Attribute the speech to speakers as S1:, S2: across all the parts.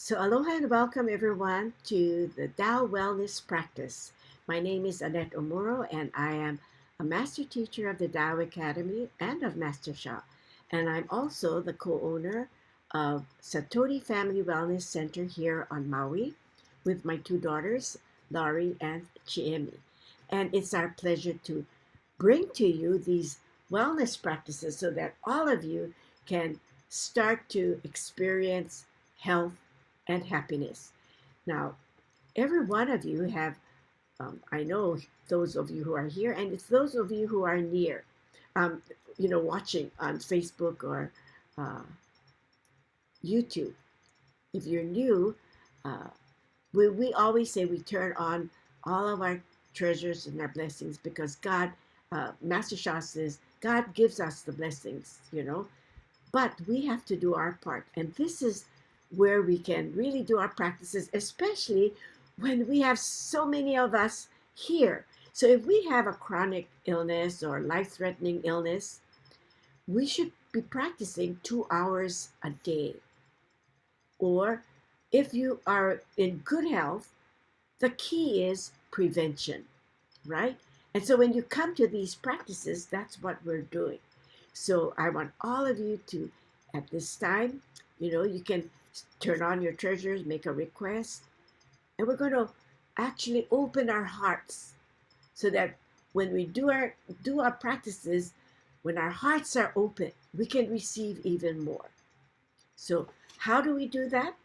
S1: So aloha and welcome everyone to the Tao Wellness Practice. My name is Annette Omuro and I am a master teacher of the Tao Academy and of Master Sha. And I'm also the co-owner of Satori Family Wellness Center here on Maui with my two daughters, Laurie and Chiemi. And it's our pleasure to bring to you these wellness practices so that all of you can start to experience health and happiness. Now, every one of you have, I know those of you who are here, and it's those of you who are near, um, watching on Facebook or uh, YouTube. If you're new, uh, we always say we turn on all of our treasures and our blessings because God, Master Shah says, God gives us the blessings. But we have to do our part. And this is where we can really do our practices, especially when we have so many of us here. So if we have a chronic illness or life-threatening illness, we should be practicing 2 hours a day. Or if you are in good health, the key is prevention, right? And so when you come to these practices, that's what we're doing. So I want all of you to, at this time, you can turn on your treasures, make a request, and we're going to actually open our hearts so that when we do our practices, when our hearts are open, we can receive even more. So how do we do that?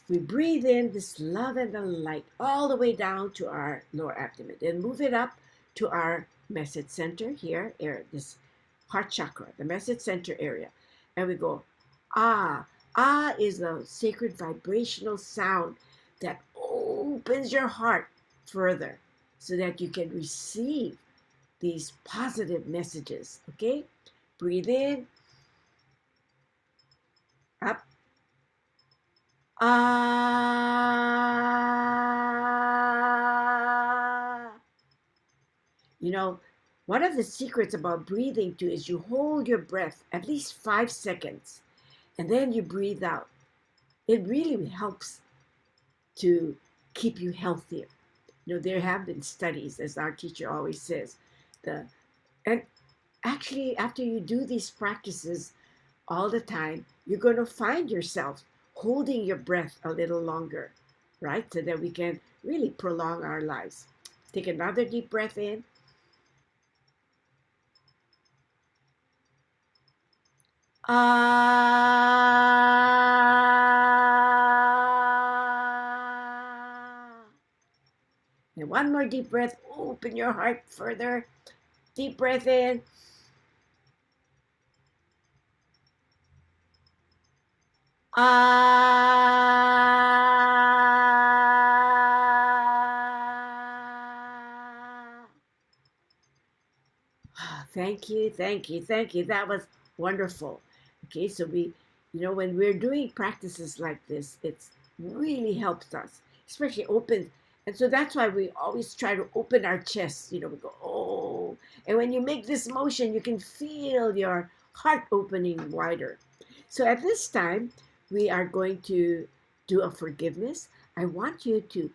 S1: We breathe in this love and the light all the way down to our lower abdomen, then move it up to our message center here, this heart chakra, the message center area. And we go, ah. Ah is a sacred vibrational sound that opens your heart further so that you can receive these positive messages. Okay? Breathe in, up. Ah. One of the secrets about breathing too is you hold your breath at least 5 seconds and then you breathe out. It really helps to keep you healthier. There have been studies, as our teacher always says, and actually after you do these practices all the time, you're going to find yourself holding your breath a little longer, right? So that we can really prolong our lives. Take another deep breath in. Ah. And one more deep breath. Open your heart further. Deep breath in. Ah. Thank you, thank you, thank you. That was wonderful. Okay, so when we're doing practices like this, it's really helps us, especially open. And so that's why we always try to open our chest. We go, oh. And when you make this motion, you can feel your heart opening wider. So at this time, we are going to do a forgiveness. I want you to,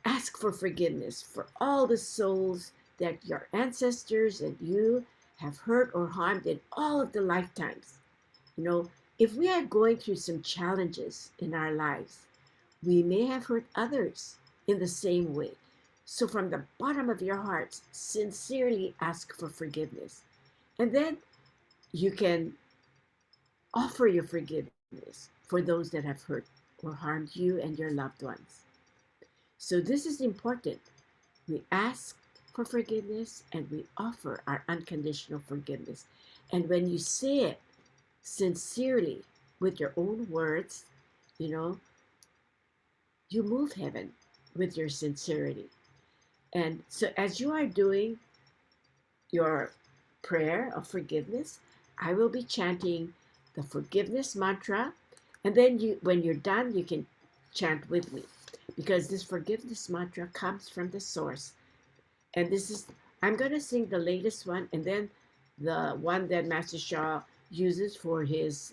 S1: ask for forgiveness for all the souls that your ancestors and you have hurt or harmed in all of the lifetimes. If we are going through some challenges in our lives, we may have hurt others in the same way. So from the bottom of your hearts, sincerely ask for forgiveness. And then you can offer your forgiveness for those that have hurt or harmed you and your loved ones. So this is important. We ask for forgiveness and we offer our unconditional forgiveness. And when you say it sincerely with your own words, you move heaven with your sincerity. And so as you are doing your prayer of forgiveness, I will be chanting the forgiveness mantra. And then when you're done, you can chant with me, because this forgiveness mantra comes from the source. And I'm going to sing the latest one and then the one that Master Shah uses for his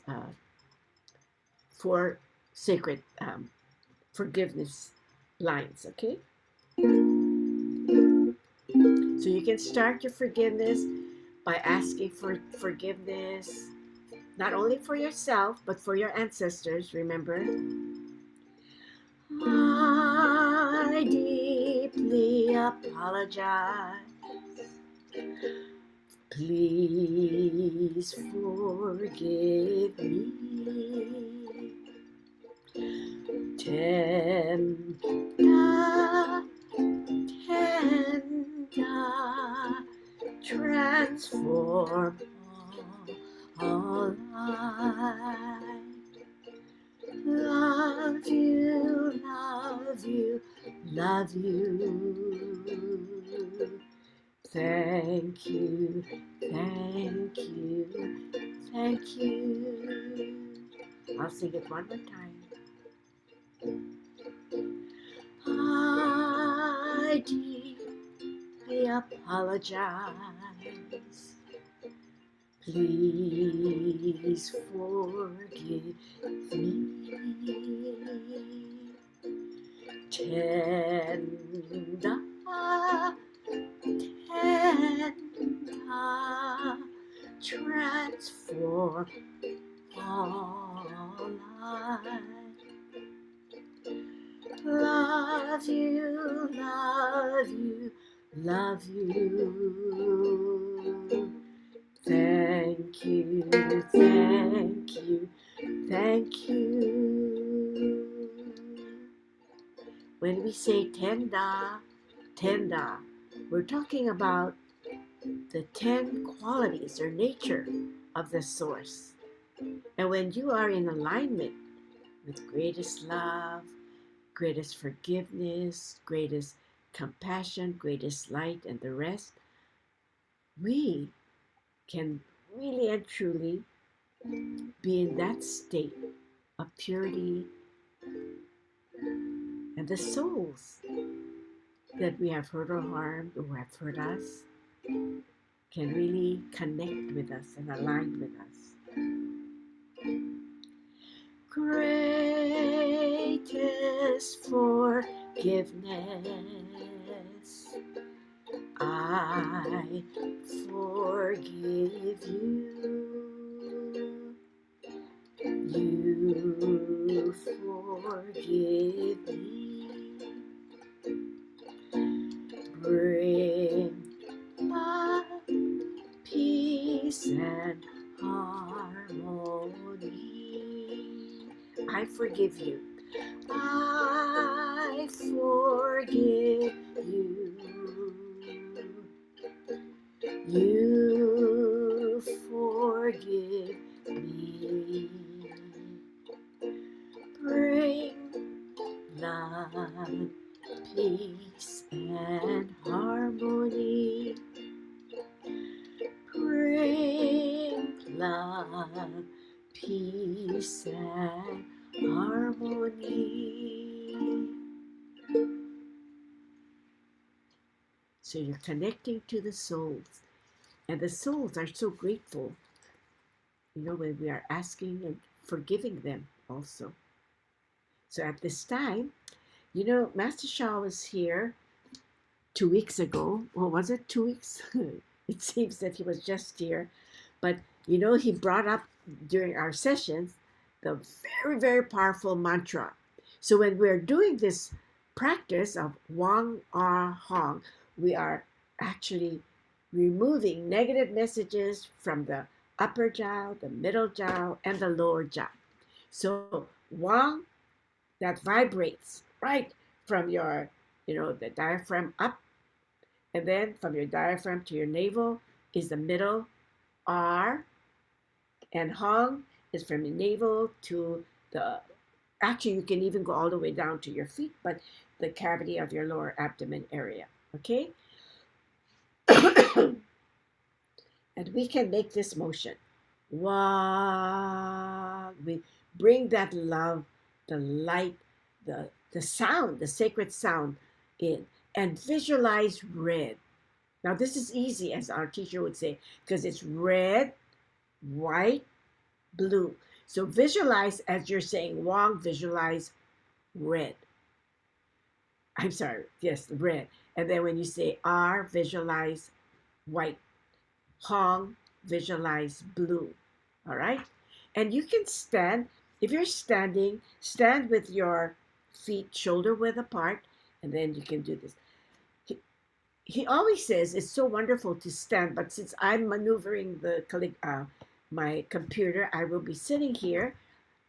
S1: 4 sacred forgiveness lines, okay? So you can start your forgiveness by asking for forgiveness, not only for yourself, but for your ancestors, remember? I deeply apologize. Please forgive me. Tender, tender, transform all life. Love you, love you, love you. Thank you, thank you, thank you. I'll sing it one more time. I deeply apologize. Please forgive me. Tender, tender, transform all life. Love you, love you, love you. Thank you, thank you, thank you. When we say tenda, tenda, we're talking about the 10 qualities or nature of the source. And when you are in alignment with greatest love, greatest forgiveness, greatest compassion, greatest light, and the rest, we can really and truly be in that state of purity, and the souls that we have hurt or harmed or have hurt us can really connect with us and align with us. Greatest forgiveness, I forgive you. You forgive me. Bring love, peace, and harmony. I forgive you. I forgive you. You forgive me. Bring love, peace, and harmony. Bring love, peace, and harmony. So you're connecting to the souls, and the souls are so grateful, when we are asking and forgiving them also. So at this time, Master Shah was here 2 weeks ago. Or was it 2 weeks? It seems that he was just here. But, he brought up during our sessions the very, very powerful mantra. So when we're doing this practice of Wang Ah Hong, we are actually removing negative messages from the upper jaw, the middle jaw, and the lower jaw. So Wang, that vibrates right from your, the diaphragm up, and then from your diaphragm to your navel is the middle R, and Hong is from your navel to actually you can even go all the way down to your feet, but the cavity of your lower abdomen area, okay? And we can make this motion. Wow. We bring that love, the light, the sound, the sacred sound in, and visualize red. Now this is easy, as our teacher would say, because it's red, white, blue. So visualize, as you're saying Wong, visualize red. I'm sorry, yes, red. And then when you say R, visualize white. Hong, visualize blue. All right? And you can stand. If you're standing, stand with your feet shoulder width apart, and then you can do this. He always says it's so wonderful to stand, but since I'm maneuvering my computer, I will be sitting here,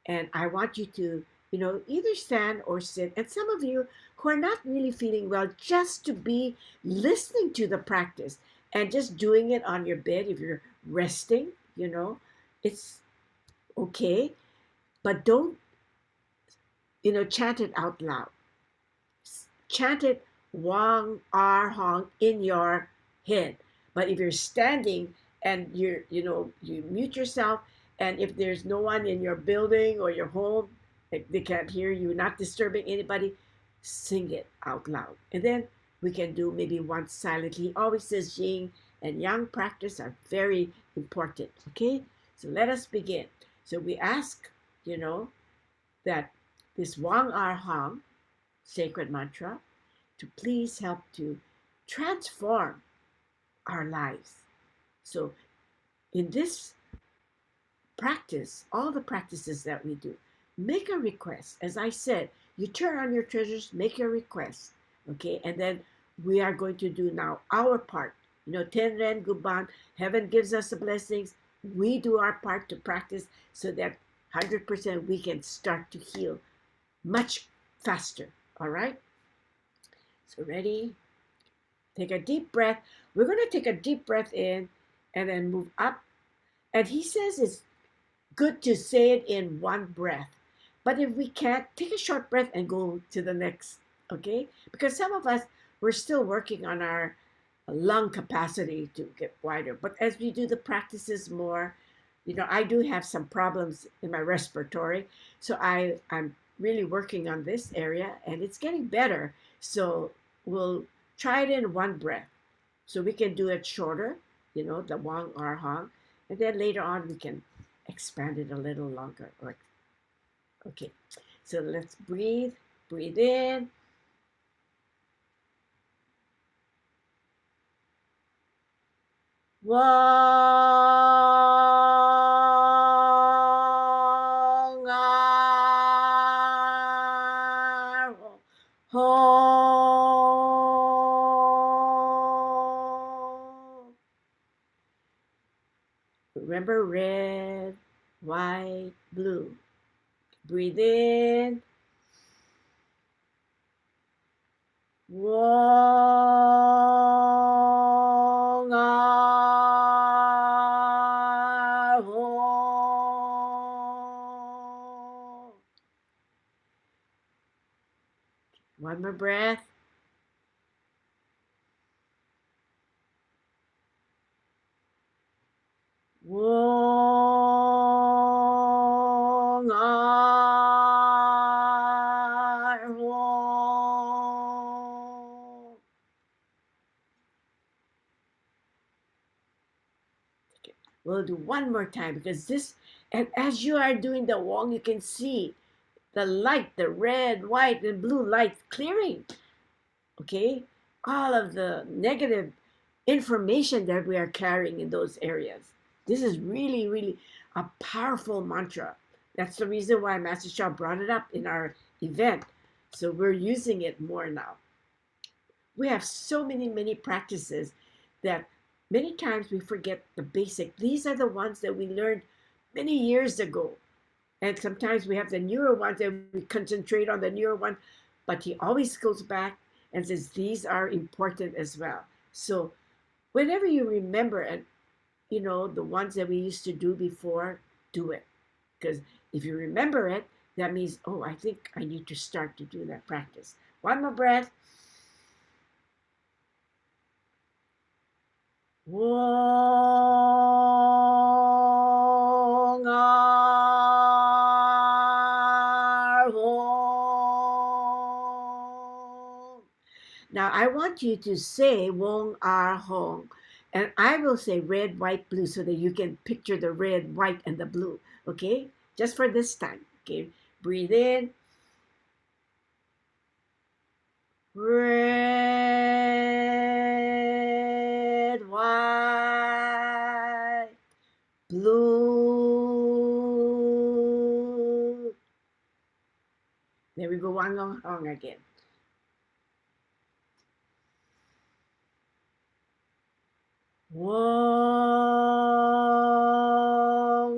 S1: and I want you to, either stand or sit. And some of you who are not really feeling well, just to be listening to the practice and just doing it on your bed if you're resting, it's okay, but don't, chant it out loud. Chant it Wang Ar Hong in your head. But if you're standing and you mute yourself, and if there's no one in your building or your home, they can't hear you, not disturbing anybody, sing it out loud. And then we can do maybe once silently. He always says yin and yang practice are very important. Okay, so let us begin. So we ask, that this Wang Ar Hong sacred mantra to please help to transform our lives. So in this practice, all the practices that we do, make a request. As I said, you turn on your treasures, make your request. Okay, and then we are going to do now our part. Tenren Guban, heaven gives us the blessings. We do our part to practice so that 100% we can start to heal much faster. All right? So ready? Take a deep breath. We're going to take a deep breath in and then move up. And he says it's good to say it in one breath. But if we can't, take a short breath and go to the next, okay? Because some of us, we're still working on our lung capacity to get wider. But as we do the practices more, I do have some problems in my respiratory. So I'm really working on this area and it's getting better. So we'll try it in one breath. So we can do it shorter, the Wang Ar Hong. And then later on, we can expand it a little longer. Okay, so let's breathe. Breathe in. Wang Ar Hong. Remember red, white, blue. Breathe in. Wong Ar Hong. One more breath. Wong Ar Hong. Okay. We'll do one more time because this, and as you are doing the Wong, you can see the light, the red, white, and blue light clearing. Okay? All of the negative information that we are carrying in those areas. This is really, really a powerful mantra. That's the reason why Master Shah brought it up in our event. So we're using it more now. We have so many practices that many times we forget the basic. These are the ones that we learned many years ago. And sometimes we have the newer ones and we concentrate on the newer one, but he always goes back and says these are important as well. So whenever you remember and the ones that we used to do before, do it. Because if you remember it, that means, oh, I think I need to start to do that practice. One more breath. Wong Ar Hong. Now I want you to say Wong Ar Hong. And I will say red, white, blue so that you can picture the red, white, and the blue. Okay? just for this time. Okay, breathe in. Red, white, blue. There we go, one long hong again. Wong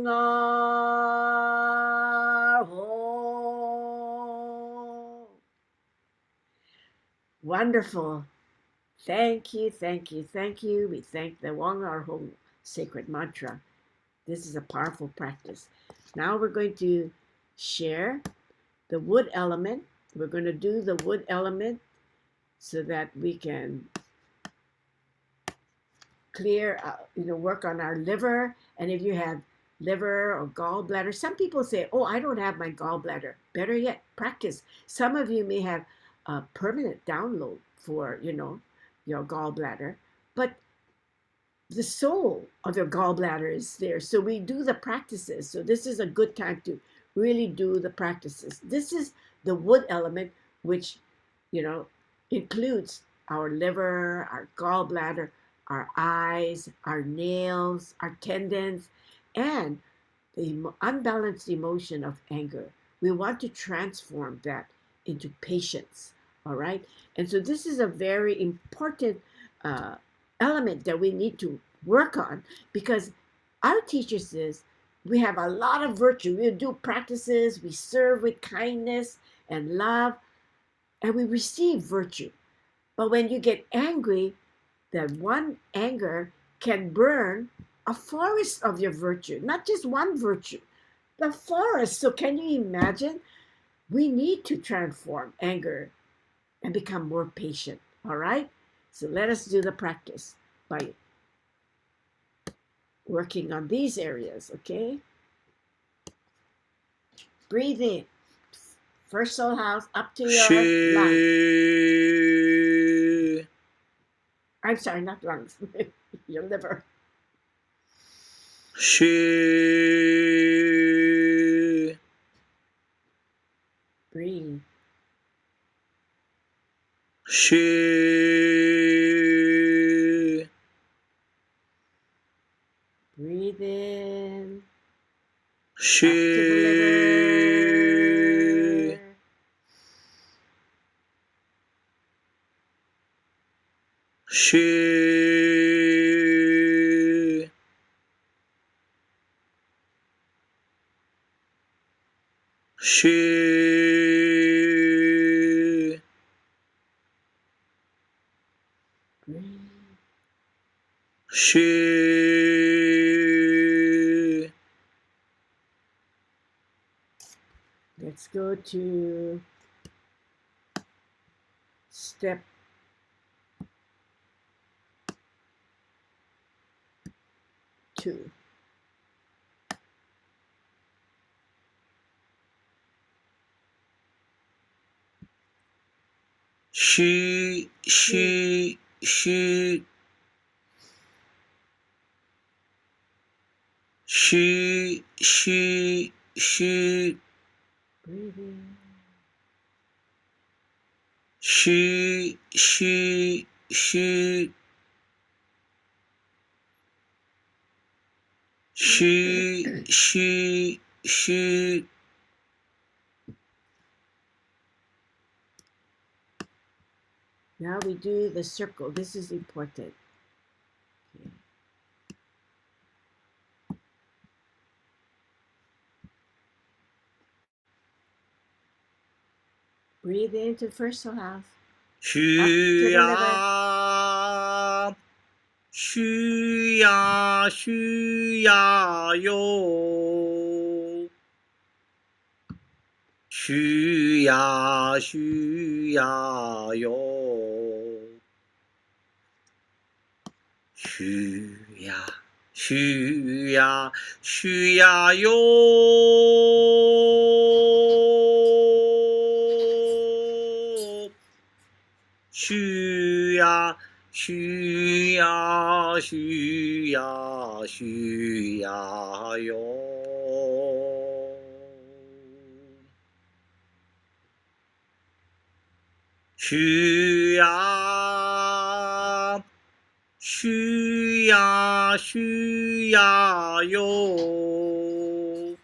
S1: ar ho. Wonderful. Thank you, thank you, thank you. We thank the Wong ar ho sacred mantra. This is a powerful practice. Now we're going to share the wood element. We're going to do the wood element so that we can clear, work on our liver. And if you have liver or gallbladder, some people say, oh, I don't have my gallbladder. Better yet, practice. Some of you may have a permanent download for, your gallbladder, but the soul of your gallbladder is there. So we do the practices. So this is a good time to really do the practices. This is the wood element, which, includes our liver, our gallbladder, our eyes, our nails, our tendons, and the unbalanced emotion of anger. We want to transform that into patience, all right? And so this is a very important element that we need to work on, because our teacher says we have a lot of virtue. We do practices, we serve with kindness and love, and we receive virtue. But when you get angry, that one anger can burn a forest of your virtue, not just one virtue, the forest. So can you imagine? We need to transform anger and become more patient, all right? So let us do the practice by working on these areas, okay? Breathe in. First soul house up to your lungs. I'm sorry, not lungs. Your liver. Breathe. Breathe in. Up to the liver. Let's go to step 2. Breathe in. Now we do the circle. This is important. Okay. Breathe into first soul house. Up to the liver.
S2: 需呀需呀哟，需呀需呀哟，需呀需呀需呀哟，需呀。需呀需呀需呀哟。虚呀虚呀虚呀哟，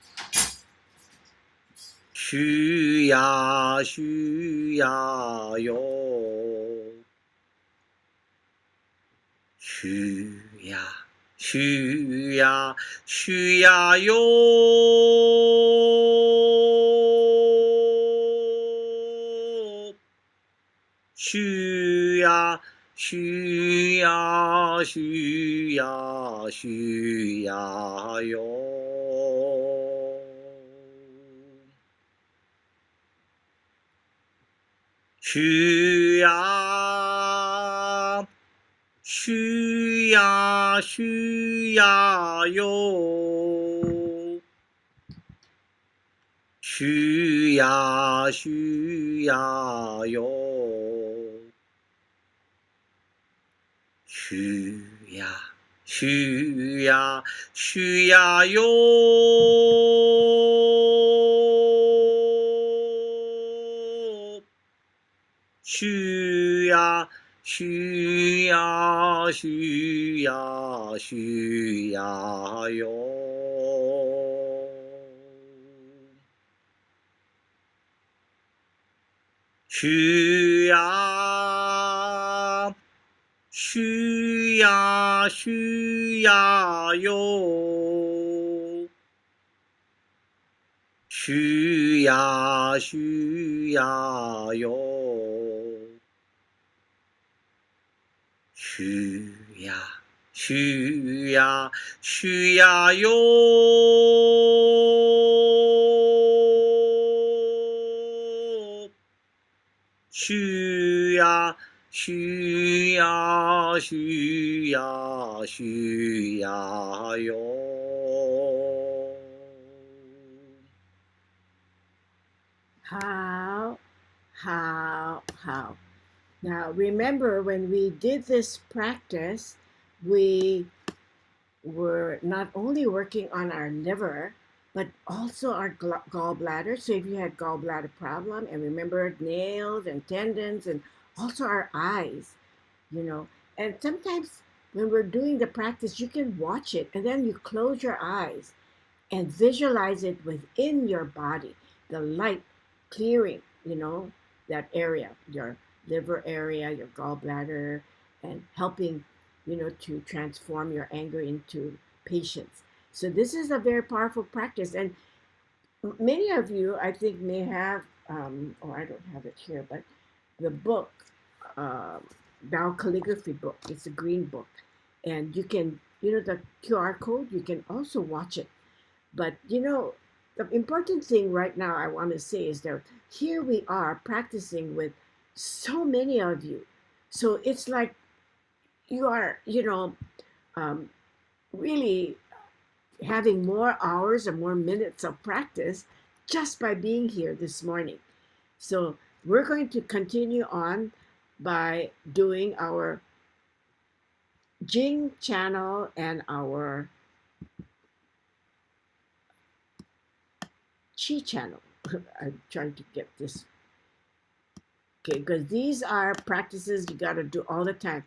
S2: 虚呀虚呀哟，虚呀虚呀虚呀哟，虚呀虚呀虚呀虚呀哟，虚呀虚呀虚呀哟，虚呀虚呀哟，虚呀虚呀虚呀哟，虚呀虚呀虚呀虚呀哟，虚呀虚呀虚呀哟，虚呀虚呀哟，虚呀虚呀虚呀哟，虚呀虚呀虚呀虚呀哟。
S1: How, how. Now, remember when we did this practice, we were not only working on our liver, but also our gallbladder. So if you had gallbladder problem, and remember nails and tendons, and also our eyes, you know. And sometimes when we're doing the practice, you can watch it, and then you close your eyes and visualize it within your body, the light clearing, that area, your liver area, your gallbladder, and helping, to transform your anger into patience. So this is a very powerful practice. And many of you, I think, may have, I don't have it here, but the book, um, Tao Calligraphy book. It's a green book. And you can, the QR code, you can also watch it. But the important thing right now I want to say is that here we are practicing with so many of you. So it's like you are, um, really having more hours or more minutes of practice just by being here this morning. So we're going to continue on by doing our Jing channel and our Chi channel. I'm trying to get this. Okay, because these are practices you got to do all the time.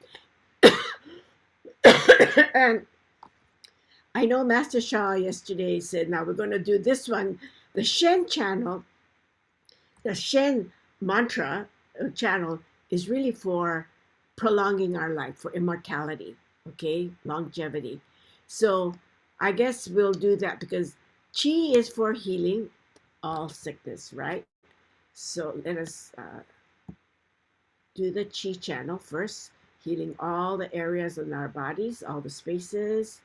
S1: And I know Master Shah yesterday said, now we're going to do this one, the Shen channel. The Shen mantra channel is really for prolonging our life, for immortality, okay, longevity. So I guess we'll do that because Chi is for healing all sickness, right? So let us do the Chi channel first, healing all the areas in our bodies, all the spaces.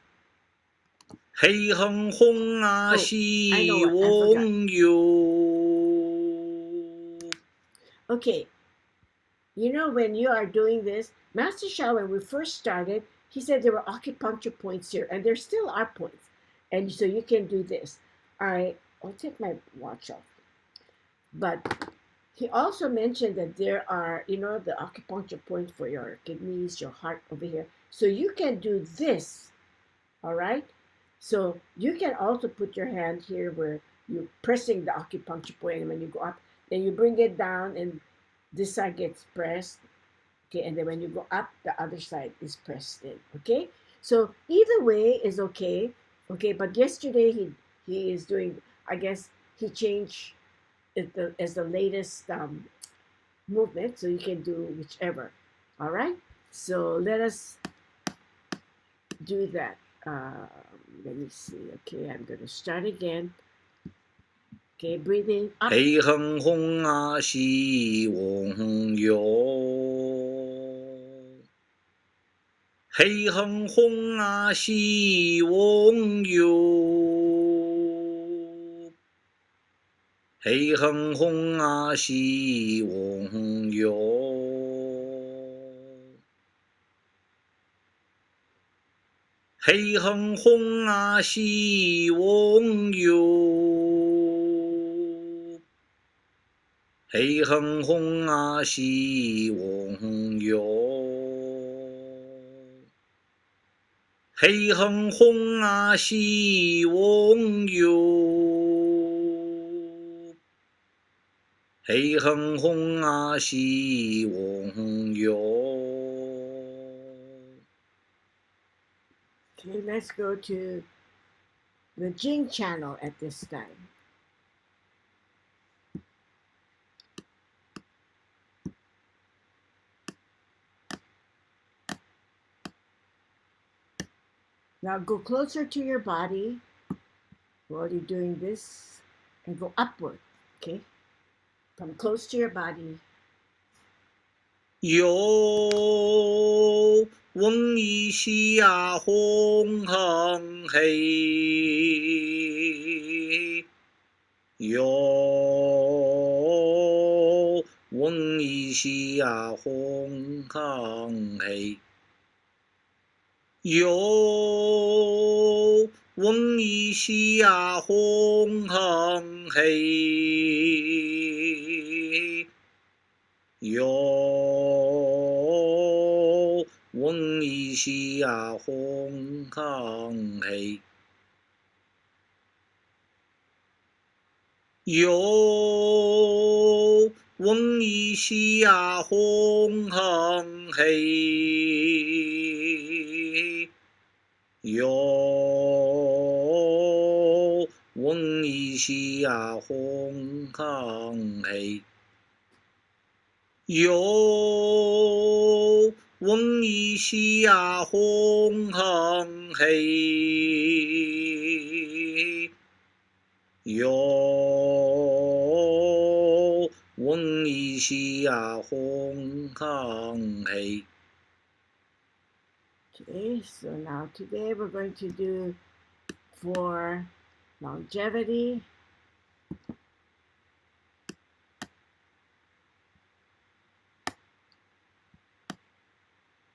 S2: 黑哼哼啊，
S1: I
S2: 西
S1: know what, I forgot.
S2: 翁哟。
S1: Okay, when you are doing this, Master Sha, when we first started, he said there were acupuncture points here, and there still are points. And so you can do this. I'll take my watch off. But he also mentioned that there are, the acupuncture points for your kidneys, your heart over here. So you can do this, all right? So you can also put your hand here where you're pressing the acupuncture point, and when you go up, then you bring it down and this side gets pressed, okay, and then when you go up, the other side is pressed in, okay? So either way is okay, okay, but yesterday he is doing, I guess he changed it as the latest movement, so you can do whichever, all right? So let us do that. Let me see, okay, I'm going to start again. Okay, breathing up.
S2: 喜哼哼啊，西翁哟。喜哼哼啊，西翁哟。喜哼哼啊，西翁哟。喜哼哼啊，西翁哟。喜哼哼啊，西翁哟。喜哼哼啊，西翁哟。喜哼哼啊，西翁哟。
S1: Okay, let's go to the Jing channel at this time. Now go closer to your body while you're doing this and go upward, okay? Come close to your body.
S2: 有翁一西呀红哼嘿，有翁一西呀红哼嘿，有翁一西呀红哼嘿。有翁一西呀红哼嘿，有翁一西呀红哼嘿，有翁一西呀红哼嘿。有翁一西呀红哼嘿，有翁一西呀红哼嘿。
S1: Okay, so now today we're going to do for longevity.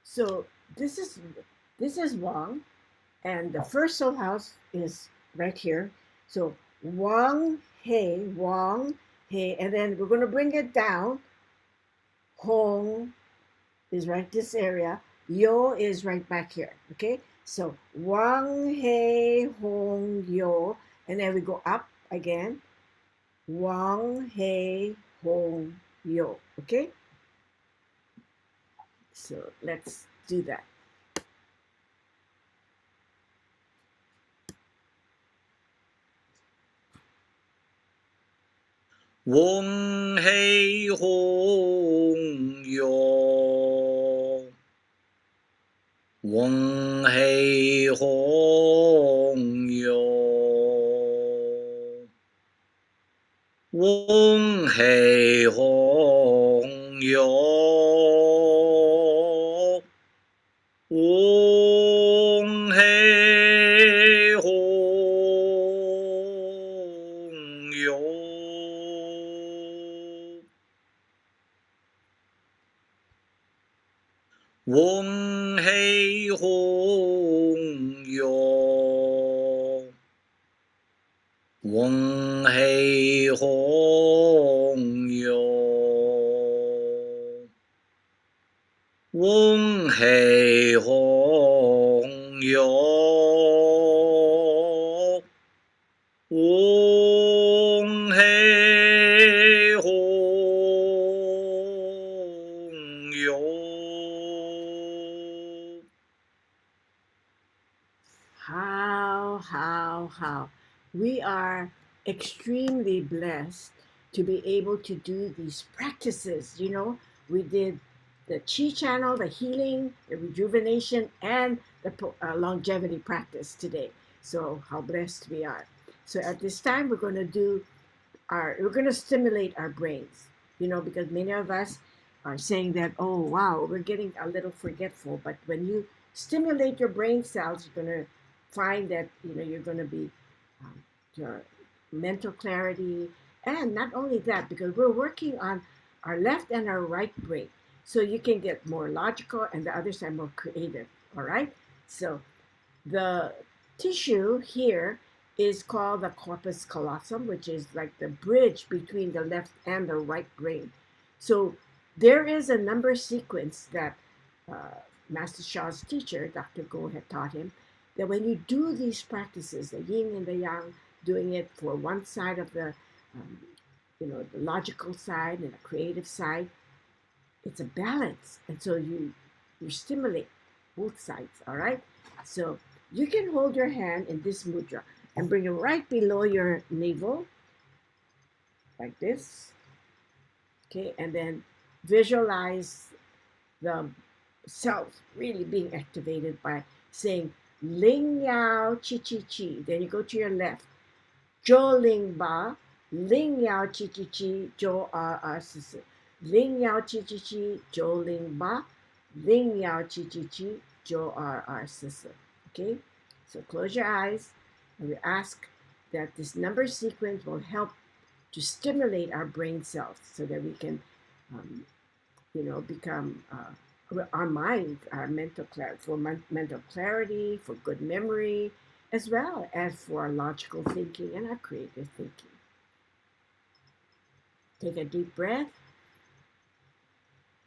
S1: So this is Wang, and the first soul house is right here. So Wang He, and then we're going to bring it down. Hong is right this area. Yo is right back here. Okay, so Wang He Hong Yo, and then we go up again. Wang He Hong Yo. Okay, so let's do that.
S2: 翁嘿红哟，翁嘿红哟，翁嘿红哟，翁嘿红哟。翁嘿红哟，翁嘿红哟，翁嘿红哟，翁嘿红
S1: we are extremely blessed to be able to do these practices. We did the chi channel, the healing, the rejuvenation, and the longevity practice today. So how blessed we are. So at this time, we're going to stimulate our brains, because many of us are saying that, oh, wow, we're getting a little forgetful. But when you stimulate your brain cells, you're going to find that, you're going to be your mental clarity. And not only that, because we're working on our left and our right brain. So you can get more logical and the other side more creative. All right. So the tissue here is called the corpus callosum, which is like the bridge between the left and the right brain. So there is a number sequence that Master Sha's teacher, Dr. Go, had taught him, that when you do these practices, the yin and the yang, doing it for one side of um, the logical side and the creative side, it's a balance. And so you stimulate both sides, all right? So you can hold your hand in this mudra and bring it right below your navel, like this, okay? And then visualize the self really being activated by saying Ling Yao Chi Chi Chi. Then you go to your left, Jo Ling Ba, Ling Yao Chi Chi Chi, Jo R Si Si. Ling Yao Chi Chi Chi, Jo Ling Ba, Ling Yao Chi Chi Chi, Jo R Si Si. Okay? So close your eyes and we ask that this number sequence will help to stimulate our brain cells so that we can, become our mind, our mental clarity, for mental clarity, for good memory, as well as for our logical thinking and our creative thinking. Take a deep breath.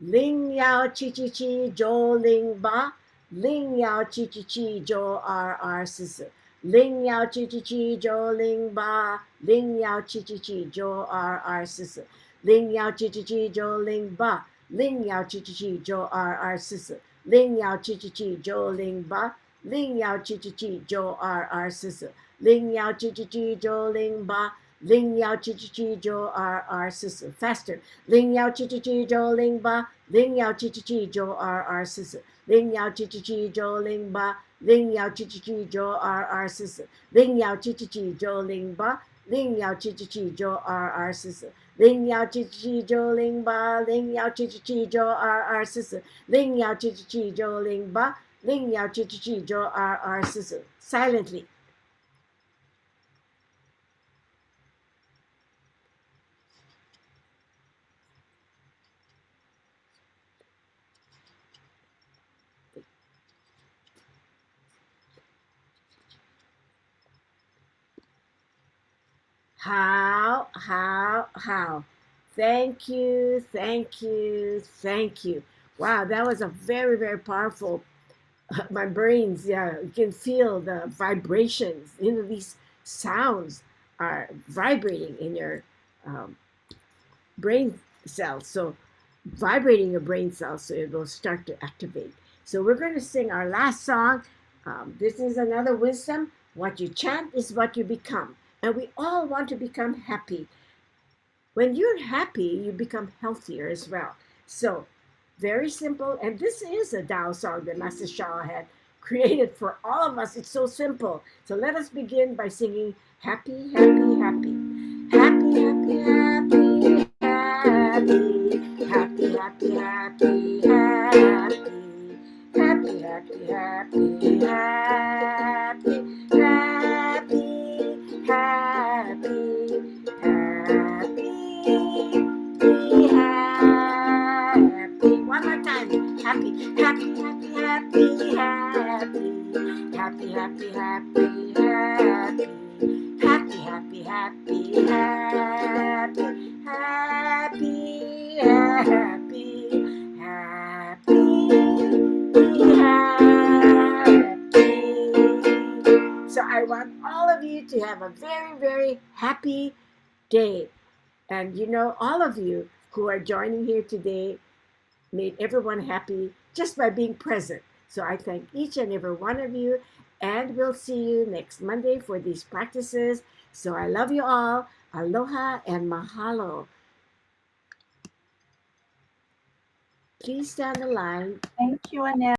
S1: Ling Yao Chi Chi Chi, Jo Ling Ba, Ling Yao Chi Chi Chi, Jo R Si Si. Ling Yao Chi Chi Chi, Jo Ling Ba, Ling Yao Chi Chi Chi, Jo R Si Si. Ling Yao Chi Chi Chi, Jo Ling Ba, Ling Yao Chi Chi Chi, Jo R Si Si. Ling Yao Chi Chi Chi, Jo Ling Ba, Ling Yao Chi Chi Chi, Jo R Si Si. Ling Yao Chi Chi Chi, Jo Ling Ba, Ling Yao Chi Chi Chi, Jo R Si Si. Faster. Ling Yao Chi Chi Chi, Jo Ling Ba, Ling Yao Chi Chi Chi, Jo R Si Si. Ling Yao Chi Chi Chi, Jo Ling Ba, Ling Yao Chi Chi Chi, Jo R Si Si. Ling Yao Chi Chi Chi, Jo Ling Ba, Ling Yao Chi Chi Chi, Jo R Si Si. Ling Yao Chi Chi Chi, Jo Ling Ba, Ling Yao Chi Chi Chi, Jo R Si Si. Ling Yao Chi Chi Chi, Jo Ling Ba, Ling Yao Chi Chi Chi, Jo R Si Si. Silently. How. Thank you, thank you, thank you. Wow, that was a very, very powerful. My brains, yeah, you can feel the vibrations. These sounds are vibrating in your um, brain cells. So, vibrating your brain cells, so it will start to activate. So, we're going to sing our last song. This is another wisdom. What you chant is what you become. And we all want to become happy. When you're happy, you become healthier as well. So, very simple. And this is a Tao song that Master Sha had created for all of us. It's so simple. So, let us begin by singing happy, happy, happy. Happy, happy, happy, happy. Happy, happy, happy, happy. Happy, happy, happy, happy. Happy, happy, happy. Be happy. One more time. Happy, happy, happy, happy, happy. Happy, happy, happy, happy. Happy, happy, happy, happy. Happy, happy, happy. Be happy. So I want all of you to have a very, very happy day. And all of you who are joining here today made everyone happy just by being present. So I thank each and every one of you, and we'll see you next Monday for these practices. So I love you all. Aloha and mahalo. Please stay on the line.
S3: Thank you, Annette.